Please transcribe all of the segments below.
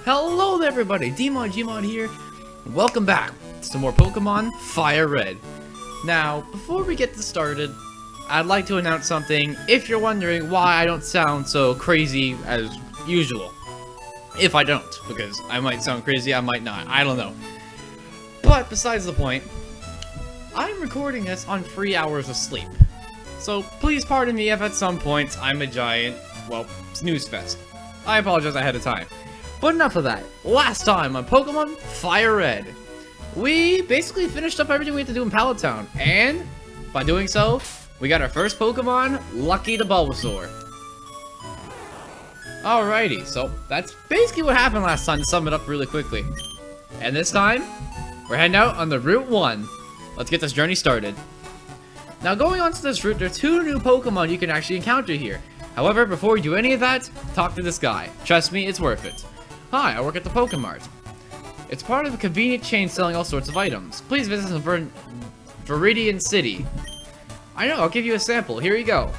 Hello there everybody, Dmod Gmod here. Welcome back to some more Pokemon Firered. Now, before we get this started, I'd like to announce something if you're wondering why I don't sound so crazy as usual. If I don't, because I might sound crazy, I might not, I don't know. But besides the point, I'm recording this on 3 hours of sleep. So please pardon me if at some points I'm a giant, well, snooze fest. I apologize ahead of time. But enough of that. Last time on Pokemon Firered, we basically finished up everything we had to do in Pallet Town, and by doing so, we got our first Pokemon, Lucky the Bulbasaur. Alrighty, so that's basically what happened last time, to sum it up really quickly. And this time, we're heading out on the Route 1. Let's get this journey started. Now, going on to this route, there are 2 new Pokemon you can actually encounter here. However, before we do any of that, talk to this guy. Trust me, it's worth it. Hi, I work at the Pokemart. It's part of a convenient chain selling all sorts of items. Please visit the Viridian City. I know, I'll give you a sample. Here you go.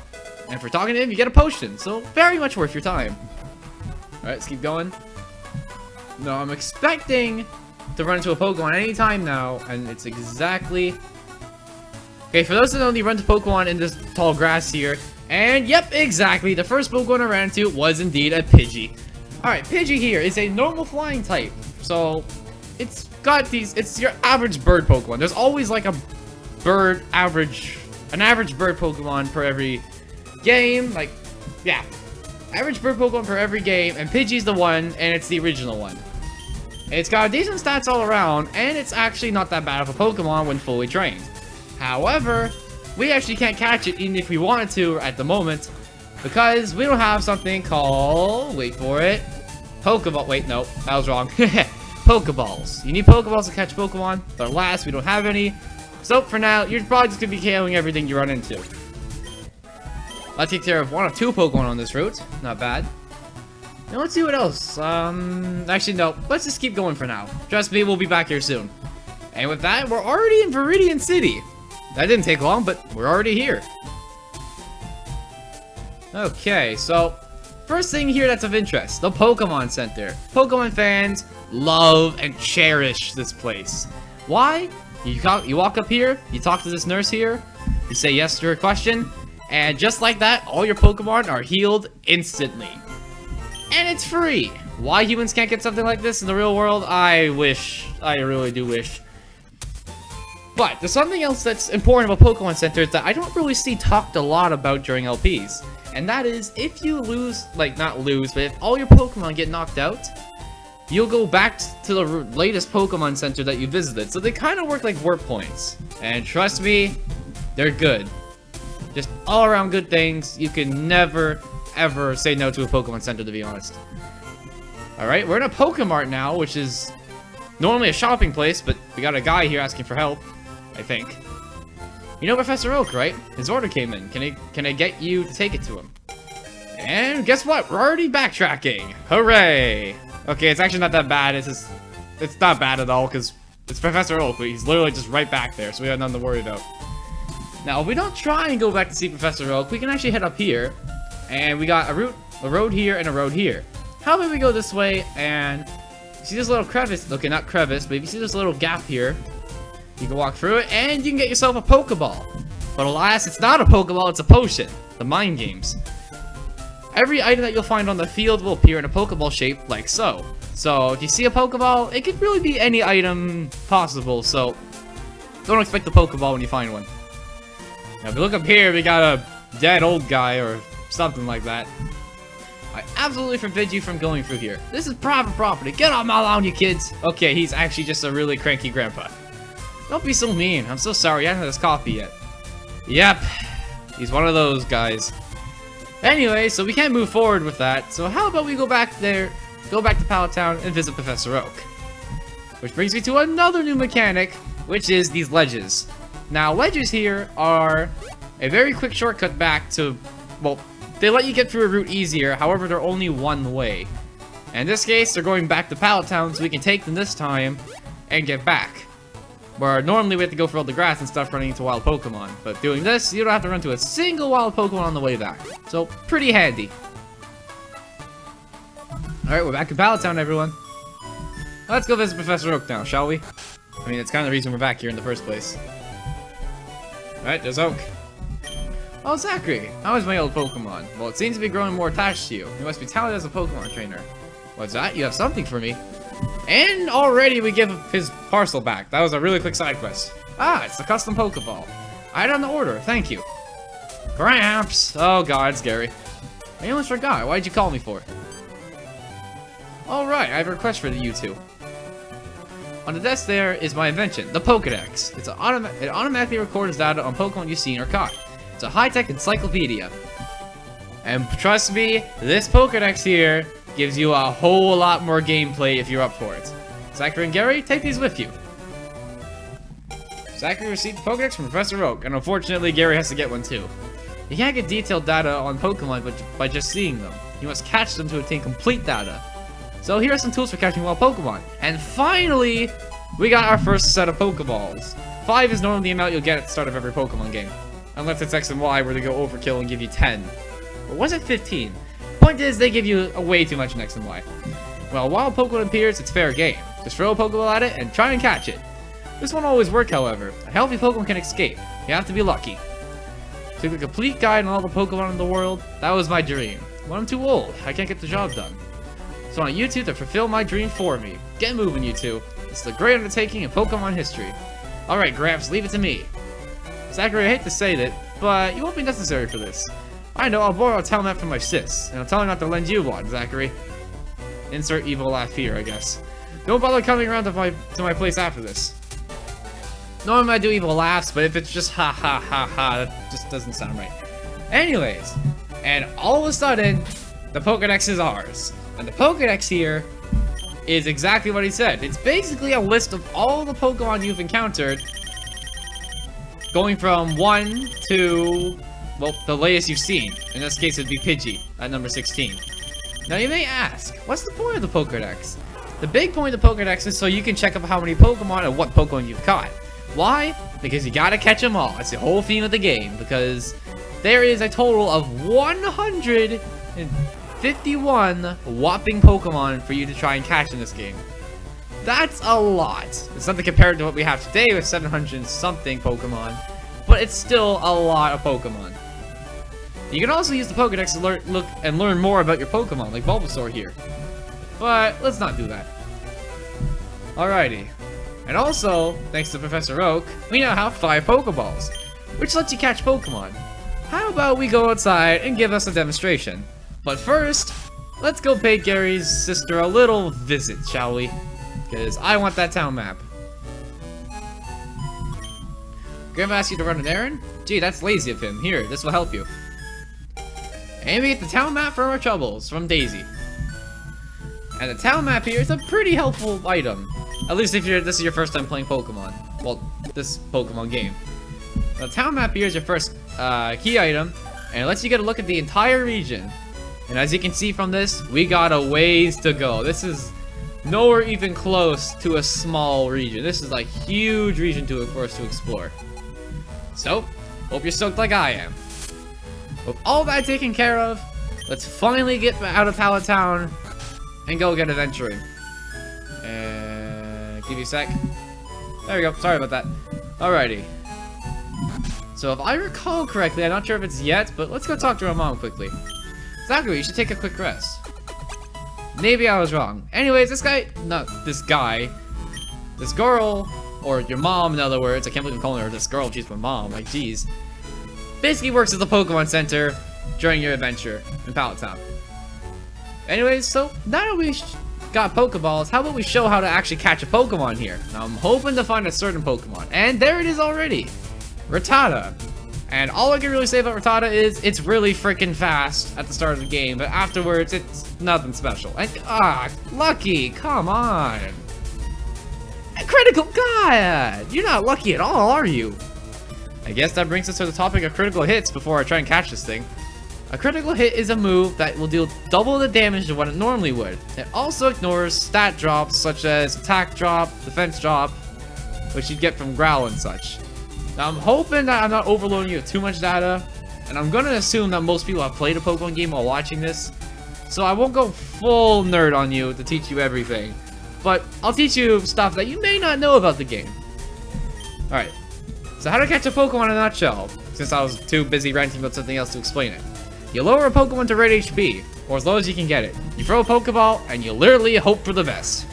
And for talking to him, you get a potion, so very much worth your time. Alright, let's keep going. No, I'm expecting to run into a Pokemon anytime now, and it's exactly... Okay, for those that don't, you run to Pokemon in this tall grass here, and yep, exactly, the first Pokemon I ran into was indeed a Pidgey. Alright, Pidgey here is a normal flying type, so it's got these, it's your average bird Pokemon. There's always like an average bird Pokemon per every game, like, yeah. Average bird Pokemon per every game, and Pidgey's the one, and it's the original one. It's got decent stats all around, and it's actually not that bad of a Pokemon when fully trained. However, we actually can't catch it even if we wanted to at the moment, because we don't have something called, wait for it, Pokeball. Wait, no, that was wrong. Pokeballs. You need Pokeballs to catch Pokemon, but alas, we don't have any. So for now, you're probably just gonna be KOing everything you run into. Let's take care of 1 of 2 Pokemon on this route. Not bad. Now let's see what else. Actually no, let's just keep going for now. Trust me, we'll be back here soon. And with that, we're already in Viridian City. That didn't take long, but we're already here. Okay, so first thing here that's of interest, the Pokemon Center. Pokemon fans love and cherish this place. Why? You walk up here, you talk to this nurse here, you say yes to her question, and just like that, all your Pokemon are healed instantly. And it's free. Why humans can't get something like this in the real world, I wish. I really do wish. But there's something else that's important about Pokemon Center that I don't really see talked a lot about during LPs. And that is, if you lose, like not lose, but if all your Pokemon get knocked out, you'll go back to the latest Pokemon Center that you visited. So they kind of work like warp points. And trust me, they're good. Just all around good things. You can never, ever say no to a Pokemon Center, to be honest. Alright, we're in a Pokemart now, which is normally a shopping place, but we got a guy here asking for help, I think. You know Professor Oak, right? His order came in. Can I get you to take it to him? And guess what? We're already backtracking. Hooray! Okay, it's actually not that bad. It's not bad at all, because it's Professor Oak, but he's literally just right back there, so we have nothing to worry about. Now, if we don't try and go back to see Professor Oak, we can actually head up here, and we got a road here, and a road here. How about we go this way, and you see this little crevice? Okay, not crevice, but if you see this little gap here, you can walk through it, and you can get yourself a Pokeball. But alas, it's not a Pokeball, it's a potion. The mind games. Every item that you'll find on the field will appear in a Pokeball shape, like so. So, if you see a Pokeball, it could really be any item possible, so don't expect the Pokeball when you find one. Now, if you look up here, we got a dead old guy, or something like that. I absolutely forbid you from going through here. This is private property. Get off my lawn, you kids. Okay, he's actually just a really cranky grandpa. Don't be so mean. I'm so sorry. I haven't had his coffee yet. Yep. He's one of those guys. Anyway, so we can't move forward with that. So how about we go back there, go back to Pallet Town, and visit Professor Oak. Which brings me to another new mechanic, which is these ledges. Now, ledges here are a very quick shortcut back to, well, they let you get through a route easier. However, they're only one way. And in this case, they're going back to Pallet Town, so we can take them this time and get back. Where normally we have to go for all the grass and stuff running into wild Pokemon. But doing this, you don't have to run to a single wild Pokemon on the way back. So, pretty handy. Alright, we're back in Pallet Town, everyone. Let's go visit Professor Oak now, shall we? I mean, it's kind of the reason we're back here in the first place. Alright, there's Oak. Oh, Zachary, how is my old Pokemon? Well, it seems to be growing more attached to you. You must be talented as a Pokemon trainer. What's that? You have something for me. And already we give his parcel back. That was a really quick side quest. Ah, it's the custom Pokeball. I had it on the order, thank you. Gramps! Oh god, it's Gary. I almost forgot. Why did you call me for? Alright, I have a request for you two. On the desk there is my invention, the Pokedex. It automatically records data on Pokemon you've seen or caught. It's a high-tech encyclopedia. And trust me, this Pokedex here gives you a whole lot more gameplay if you're up for it. Zachary and Gary, take these with you. Zachary received the Pokedex from Professor Oak, and unfortunately Gary has to get one too. You can't get detailed data on Pokemon by just seeing them. You must catch them to obtain complete data. So here are some tools for catching wild Pokemon. And finally, we got our first set of Pokeballs. 5 is normally the amount you'll get at the start of every Pokemon game. Unless it's X and Y where they go overkill and give you 10. Or was it 15? Point is, they give you way too much in X and Y. Well, while Pokemon appears, it's fair game. Just throw a Pokeball at it and try and catch it. This won't always work, however. A healthy Pokemon can escape. You have to be lucky. Took a complete guide on all the Pokemon in the world. That was my dream. But I'm too old. I can't get the job done. So I want you two to fulfill my dream for me. Get moving, you two. It's the great undertaking in Pokemon history. Alright, Gramps, leave it to me. Zachary, I hate to say that, but you won't be necessary for this. I know, I'll borrow a town map from my sis, and I'll tell her not to lend you one, Zachary. Insert evil laugh here, I guess. Don't bother coming around to my place after this. Normally I do evil laughs, but if it's just ha ha ha ha, that just doesn't sound right. Anyways, and all of a sudden, the Pokedex is ours. And the Pokedex here is exactly what he said. It's basically a list of all the Pokemon you've encountered, going from 1 to, well, the latest you've seen. In this case, it'd be Pidgey at number 16. Now you may ask, what's the point of the Pokedex? The big point of the Pokedex is so you can check up how many Pokemon and what Pokemon you've caught. Why? Because you gotta catch them all. It's the whole theme of the game, because there is a total of 151 whopping Pokemon for you to try and catch in this game. That's a lot. It's nothing compared to what we have today with 700 something Pokemon, but it's still a lot of Pokemon. You can also use the Pokedex to learn more about your Pokemon, like Bulbasaur here. But let's not do that. Alrighty. And also, thanks to Professor Oak, we now have 5 Pokeballs, which lets you catch Pokemon. How about we go outside and give us a demonstration? But first, let's go pay Gary's sister a little visit, shall we? Because I want that town map. Grandma asked you to run an errand? Gee, that's lazy of him. Here, this will help you. And we get the town map for our troubles from Daisy. And the town map here is a pretty helpful item. At least if this is your first time playing Pokemon. Well, this Pokemon game. The town map here is your first key item, and it lets you get a look at the entire region. And as you can see from this, we got a ways to go. This is nowhere even close to a small region. This is like huge region for us to explore. So, hope you're stoked like I am. With all that taken care of, let's finally get out of Pallet Town and go get adventuring. Give you a sec. There we go. Sorry about that. Alrighty. So if I recall correctly, I'm not sure if it's yet, but let's go talk to our mom quickly. Zachary, you should take a quick rest. Maybe I was wrong. Anyways, this guy, not this guy, this girl, or your mom in other words, I can't believe I'm calling her this girl, she's my mom, like geez. Basically works at the Pokemon Center during your adventure in Pallet Town. Anyways, so now that we got Pokeballs, how about we show how to actually catch a Pokemon here? Now I'm hoping to find a certain Pokemon, and there it is already, Rattata. And all I can really say about Rattata is it's really freaking fast at the start of the game, but afterwards it's nothing special. And lucky, come on. A critical God! You're not lucky at all, are you? I guess that brings us to the topic of critical hits before I try and catch this thing. A critical hit is a move that will deal double the damage of what it normally would. It also ignores stat drops such as attack drop, defense drop, which you'd get from Growl and such. Now I'm hoping that I'm not overloading you with too much data, and I'm gonna assume that most people have played a Pokemon game while watching this, so I won't go full nerd on you to teach you everything. but I'll teach you stuff that you may not know about the game. Alright, so how to catch a Pokemon in a nutshell, since I was too busy ranting about something else to explain it. You lower a Pokemon to red HP, or as low as you can get it. You throw a Pokeball, and you literally hope for the best.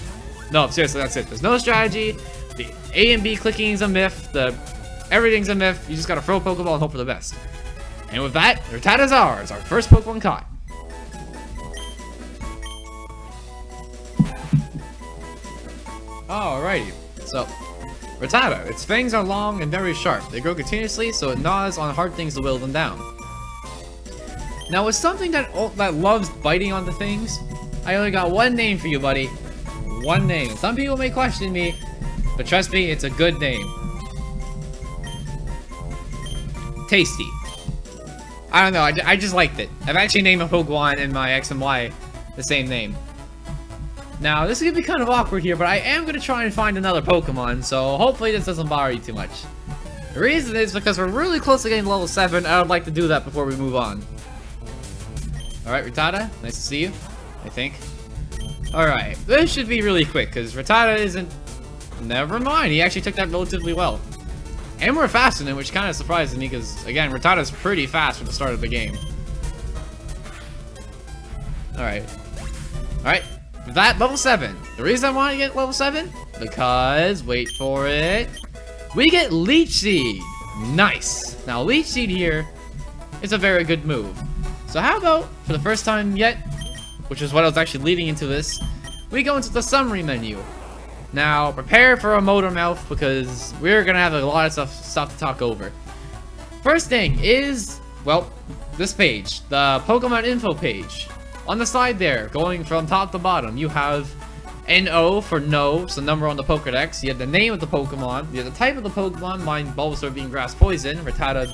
No, seriously, that's it. There's no strategy. The A and B clicking is a myth. Everything's a myth. You just gotta throw a Pokeball and hope for the best. And with that, Rattata's ours, our first Pokemon caught. Alrighty, so Rattata, its fangs are long and very sharp. They grow continuously, so it gnaws on hard things to whittle them down. Now, with something that loves biting onto things, I only got one name for you, buddy. One name. Some people may question me, but trust me, it's a good name. Tasty. I don't know, I just liked it. I've actually named a Pokemon in my X and Y the same name. Now, this is gonna be kind of awkward here, but I am gonna try and find another Pokemon, so hopefully this doesn't bother you too much. The reason is because we're really close to getting level 7, and I would like to do that before we move on. Alright, Rattata, nice to see you, I think. Alright, this should be really quick, because Rattata isn't... Never mind, he actually took that relatively well. And we're fast in it, which kind of surprises me, because, again, Rattata's pretty fast for the start of the game. Alright. Alright, with that, level 7. The reason I want to get level 7? Because, wait for it, we get Leech Seed. Nice. Now, Leech Seed here is a very good move. So how about, for the first time yet, which is what I was actually leading into this, we go into the summary menu. Now, prepare for a motor mouth, because we're gonna have a lot of stuff to talk over. First thing is, well, this page, the Pokemon info page. On the side there, going from top to bottom, you have NO for no, so number on the Pokedex. You have the name of the Pokemon, you have the type of the Pokemon, mine Bulbasaur being grass poison, Rattata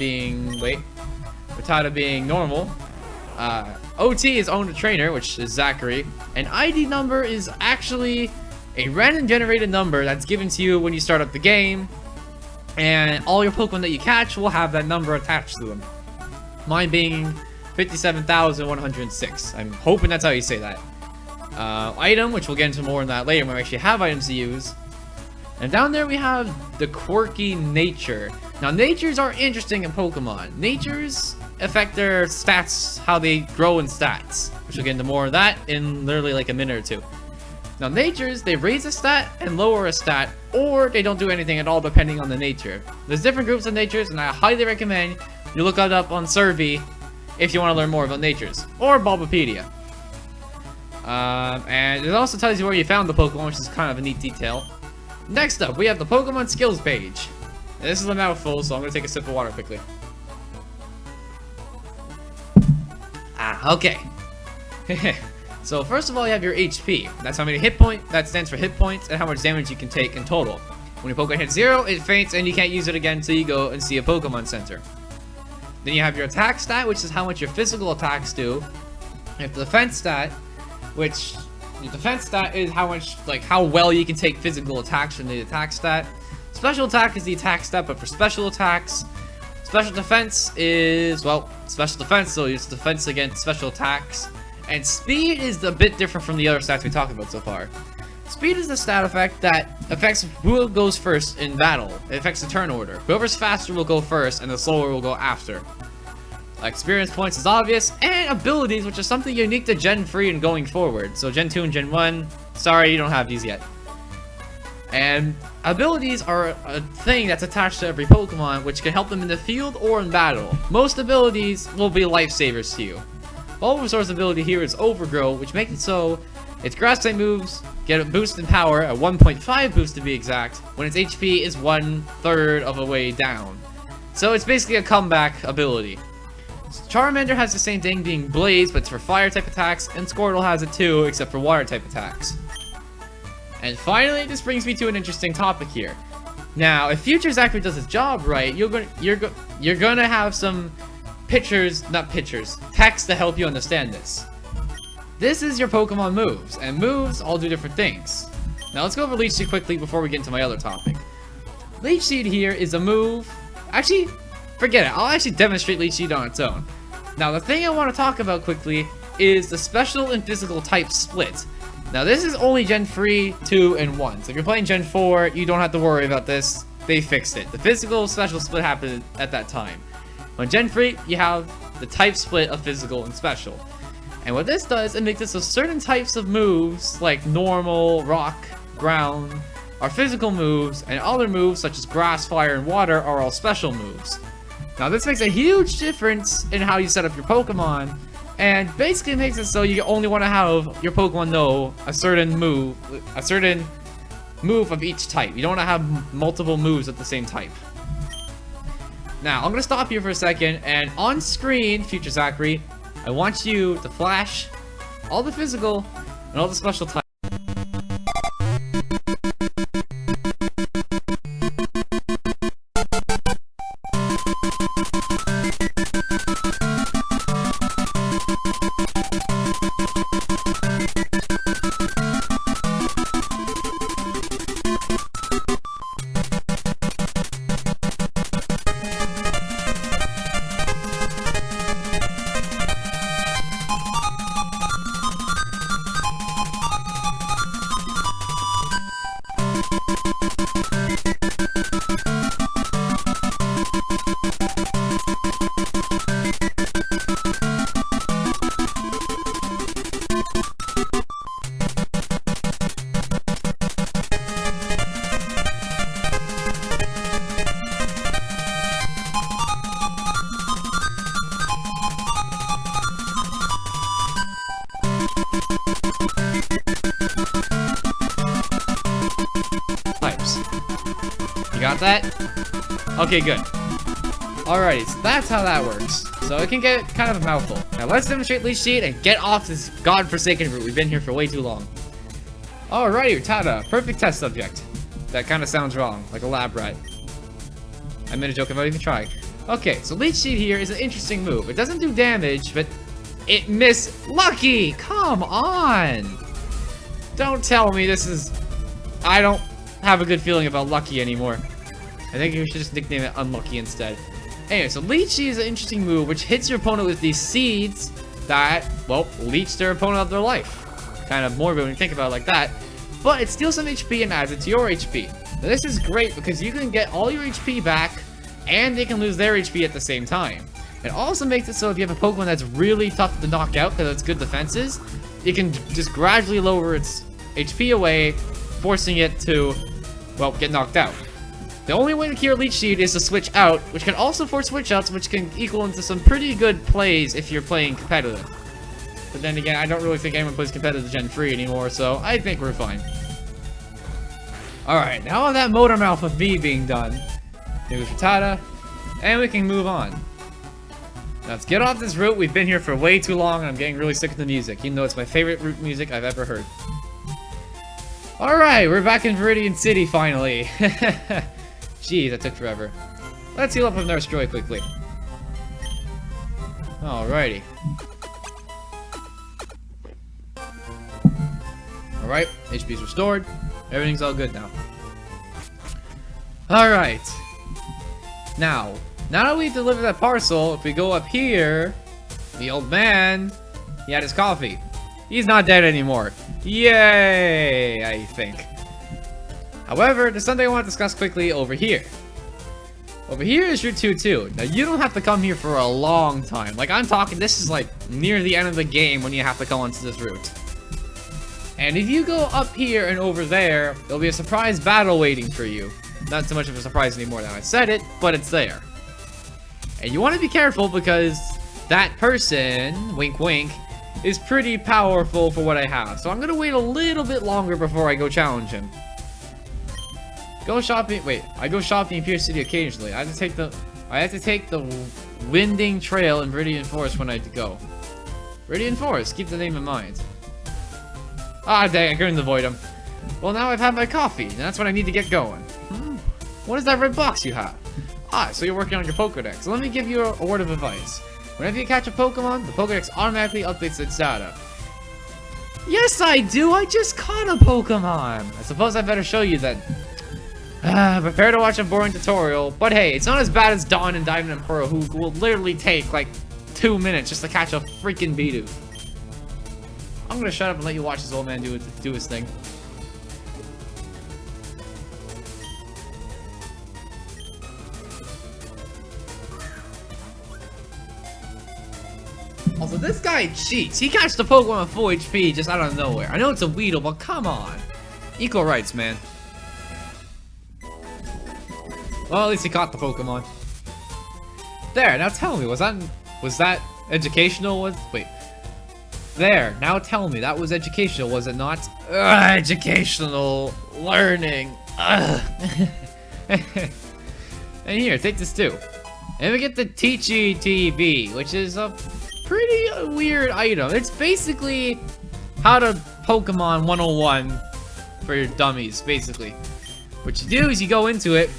being normal. OT is owned a trainer, which is Zachary. And ID number is actually a random generated number that's given to you when you start up the game. And all your Pokemon that you catch will have that number attached to them. Mine being 57,106. I'm hoping that's how you say that. Item, which we'll get into more on that later when we actually have items to use. And down there we have the quirky nature. Now, natures are interesting in Pokemon. Natures affect their stats, how they grow in stats, which we'll get into more of that in literally like a minute or two. Now, natures, they raise a stat and lower a stat, or they don't do anything at all depending on the nature. There's different groups of natures, and I highly recommend you look it up on Survey if you want to learn more about natures, or Bulbapedia. And it also tells you where you found the Pokemon, which is kind of a neat detail. Next up, we have the Pokemon skills page. And this is a mouthful, so I'm going to take a sip of water quickly. Okay. So first of all, you have your HP. That's how many hit points, that stands for hit points, and how much damage you can take in total. When your Pokemon hits 0, it faints, and you can't use it again until you go and see a Pokemon Center. Then you have your attack stat, which is how much your physical attacks do. You have the defense stat, which your defense stat is how much, like, how well you can take physical attacks from the attack stat. Special attack is the attack stat, but for special attacks, special defense is, well, special defense, so it's defense against special attacks. And speed is a bit different from the other stats we talked about so far. Speed is the stat effect that affects who goes first in battle. It affects the turn order. Whoever's faster will go first, and the slower will go after. Experience points is obvious, and abilities, which is something unique to Gen 3 and going forward. So Gen 2 and Gen 1, sorry, you don't have these yet. And abilities are a thing that's attached to every Pokemon, which can help them in the field or in battle. Most abilities will be lifesavers to you. Bulbasaur's ability here is Overgrow, which makes it so its grass type moves get a boost in power, a 1.5 boost to be exact, when its HP is 1/3 of a way down. So it's basically a comeback ability. Charmander has the same thing, being Blaze, but it's for fire type attacks, and Squirtle has it too, except for water type attacks. And finally, this brings me to an interesting topic here. Now, if Future Zachary does his job right, you're gonna have some text to help you understand this. This is your Pokemon moves, and moves all do different things. Now let's go over Leech Seed quickly before we get into my other topic. Leech Seed here is a move, actually, forget it, I'll actually demonstrate Leech Seed on its own. Now the thing I want to talk about quickly is the special and physical type split. Now this is only Gen 3, 2, and 1. So if you're playing Gen 4, you don't have to worry about this. They fixed it. The physical special split happened at that time. On Gen 3, you have the type split of physical and special. And what this does, it makes it so certain types of moves, like normal, rock, ground, are physical moves, and other moves, such as grass, fire, and water, are all special moves. Now this makes a huge difference in how you set up your Pokemon, and basically makes it so you only want to have your Pokemon know a certain move of each type. You don't want to have multiple moves of the same type. Now, I'm going to stop here for a second, and on screen, Future Zachary, I want you to flash all the physical and all the special types. You got that? Okay, good. Alrighty, so that's how that works. So it can get kind of a mouthful. Now let's demonstrate Leech Seed and get off this godforsaken route. We've been here for way too long. Alrighty, Rattata, perfect test subject. That kind of sounds wrong, like a lab rat. I made a joke about even trying. Okay, so Leech Seed here is an interesting move. It doesn't do damage, but it missed Lucky! Come on! Don't tell me this is... I don't have a good feeling about Lucky anymore. I think we should just nickname it Unlucky instead. Anyway, so Leech Seed is an interesting move which hits your opponent with these seeds that, well, leech their opponent of their life. Kind of morbid when you think about it like that. But it steals some HP and adds it to your HP. Now, this is great because you can get all your HP back and they can lose their HP at the same time. It also makes it so if you have a Pokemon that's really tough to knock out because it's good defenses, you can just gradually lower its HP away, forcing it to, well, get knocked out. The only way to cure Leech Seed is to switch out, which can also force switch outs, which can equal into some pretty good plays if you're playing competitive. But then again, I don't really think anyone plays competitive Gen 3 anymore, so I think we're fine. Alright, now with that motor mouth of me being done, here's Rattata, and we can move on. Now let's get off this route. We've been here for way too long, and I'm getting really sick of the music, even though it's my favorite route music I've ever heard. Alright, we're back in Viridian City, finally. Jeez, that took forever. Let's heal up with Nurse Joy quickly. Alrighty. Alright, HP's restored. Everything's all good now. Alright. Now that we've delivered that parcel, if we go up here, the old man, he had his coffee. He's not dead anymore. Yay, I think. However, there's something I want to discuss quickly over here. Over here is Route 2-2. Now, you don't have to come here for a long time. Like, I'm talking, this is like near the end of the game when you have to come onto this route. And if you go up here and over there, there'll be a surprise battle waiting for you. Not so much of a surprise anymore now I said it, but it's there. And you want to be careful because that person, wink wink, is pretty powerful for what I have. So I'm going to wait a little bit longer before I go challenge him. Go shopping. Wait, I go shopping in Pierce City occasionally. I have to take the winding trail in Viridian Forest when I go. Viridian Forest, keep the name in mind. Ah, dang, I couldn't avoid him. Well, now I've had my coffee, and that's when I need to get going. What is that red box you have? Ah, so you're working on your Pokedex. So let me give you a word of advice. Whenever you catch a Pokemon, the Pokedex automatically updates its data. Yes, I do! I just caught a Pokemon! I suppose I better show you then. Prepare to watch a boring tutorial, but hey, it's not as bad as Dawn and Diamond and Pearl, who will literally take like 2 minutes just to catch a freaking Bidoof. I'm gonna shut up and let you watch this old man do his thing. Also, this guy cheats. He catches the Pokemon with full HP just out of nowhere. I know it's a Weedle, but come on. Equal rights, man. Well, at least he caught the Pokemon. There, now tell me, was that educational? Wait. There, now tell me, that was educational, was it not? Educational learning. And here, take this too. And we get the Teachy TV, which is a pretty weird item. It's basically how to Pokemon 101 for your dummies, basically. What you do is you go into it,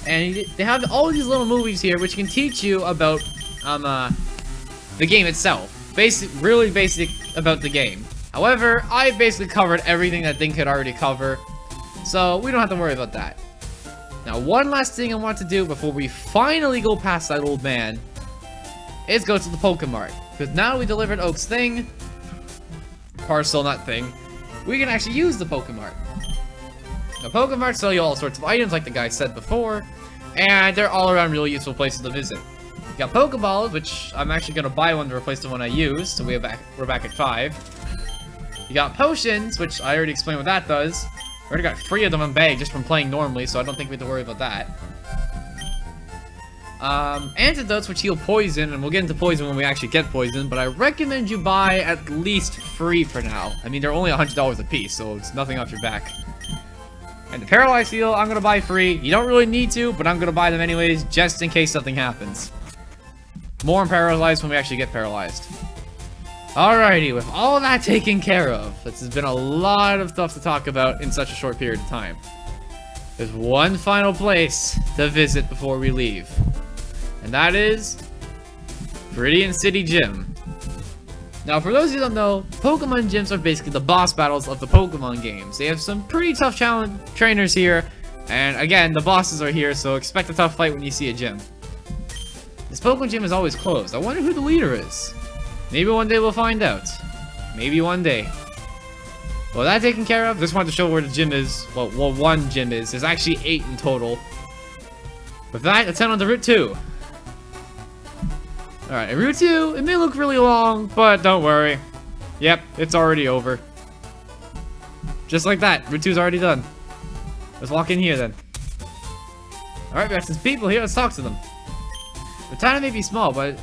and they have all these little movies here which can teach you about the game itself. Really basic about the game. However, I basically covered everything that thing could already cover, so we don't have to worry about that. Now, one last thing I want to do before we finally go past that old man is go to the Pokemart. Because now we delivered Oak's thing, parcel, not thing, we can actually use the Pokemart. The Pokemart sell you all sorts of items like the guy said before, and they're all around really useful places to visit. You got Pokeballs, which I'm actually going to buy one to replace the one I used, so we're back at 5. You got Potions, which I already explained what that does. I already got 3 of them in bag just from playing normally, so I don't think we have to worry about that. Antidotes, which heal poison, and we'll get into poison when we actually get poison, but I recommend you buy at least 3 for now. I mean, they're only $100 a piece, so it's nothing off your back. And the Paralyzed Heal, I'm gonna buy 3. You don't really need to, but I'm gonna buy them anyways, just in case something happens. More on Paralyzed when we actually get paralyzed. Alrighty, with all that taken care of, this has been a lot of stuff to talk about in such a short period of time. There's one final place to visit before we leave. And that is Viridian City Gym. Now, for those of you who don't know, Pokemon gyms are basically the boss battles of the Pokemon games. They have some pretty tough challenge trainers here, and again, the bosses are here, so expect a tough fight when you see a gym. This Pokemon gym is always closed. I wonder who the leader is. Maybe one day we'll find out. Maybe one day. Well, that taken care of, just wanted to show where the gym is. Well, one gym is. There's actually 8 in total. With that, let's head on to Route 2. Alright, Route 2, it may look really long, but don't worry. Yep, it's already over. Just like that, Route 2's already done. Let's walk in here then. Alright, we have some people here, let's talk to them. Rattata may be small, but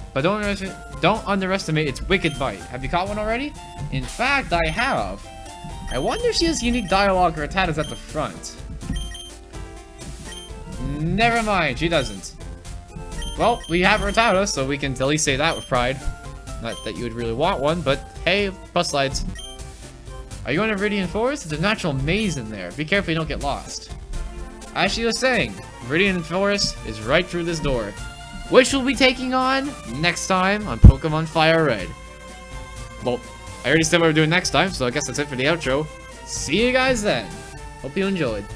don't underestimate its wicked bite. Have you caught one already? In fact, I have. I wonder if she has unique dialogue or Rattata's at the front. Never mind, she doesn't. Well, we have Rattata, so we can at least say that with pride. Not that you would really want one, but hey, bus slides. Are you in a Viridian Forest? There's a natural maze in there. Be careful you don't get lost. As she was saying, Viridian Forest is right through this door. Which we'll be taking on next time on Pokemon Firered. Well, I already said what we're doing next time, so I guess that's it for the outro. See you guys then. Hope you enjoyed.